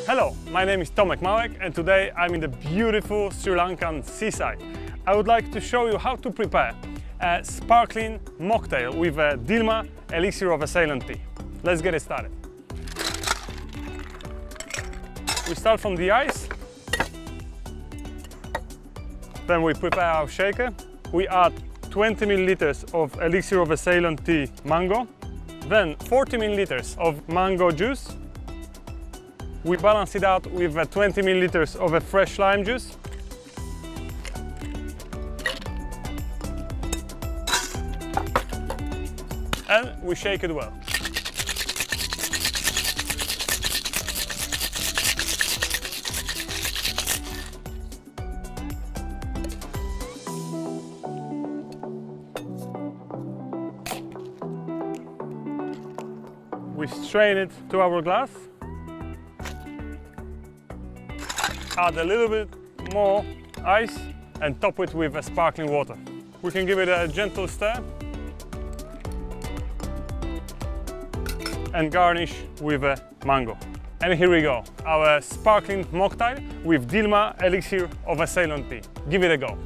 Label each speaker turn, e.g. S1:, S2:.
S1: Hello, my name is Tomek Małek and today I'm in the beautiful Sri Lankan seaside. I would like to show you how to prepare a sparkling mocktail with a Dilmah Elixir of a Ceylon tea. Let's get it started. We start from the ice, then we prepare our shaker. We add 20 milliliters of Elixir of a Ceylon tea mango, then 40 milliliters of mango juice. We balance it out with 20 milliliters of a fresh lime juice. And we shake it well. We strain it to our glass. Add a little bit more ice and top it with a sparkling water. We can give it a gentle stir and garnish with a mango. And here we go, our sparkling mocktail with Dilmah Elixir of a Ceylon tea. Give it a go.